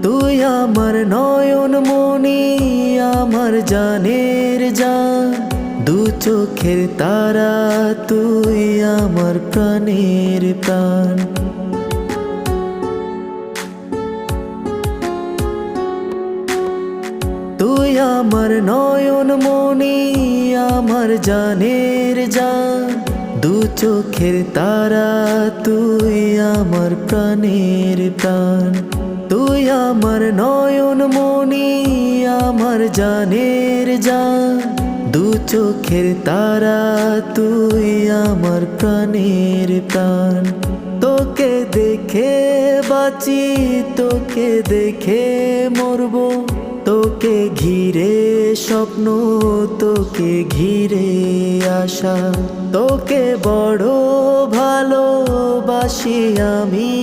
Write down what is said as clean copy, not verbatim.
তুই আমার নয়ন মনি, আমার জানের জান, দু চোখের তারা, তুই আমার প্রাণের প্রাণ। তুই আমার নয়ন মনি, আমার জানের জান, দু চোখের তারা, তুই আমার প্রাণের প্রাণ। তুই আমার নয়ন মনি, আমার জানের জান, দু চোখের তারা, তুই আমার প্রাণের প্রাণ। তোকে দেখে বাঁচি, তোকে দেখে মরবো, তোকে ঘিরে স্বপ্ন, তোকে ঘিরে আশা। তোকে বড় ভালোবাসি আমি,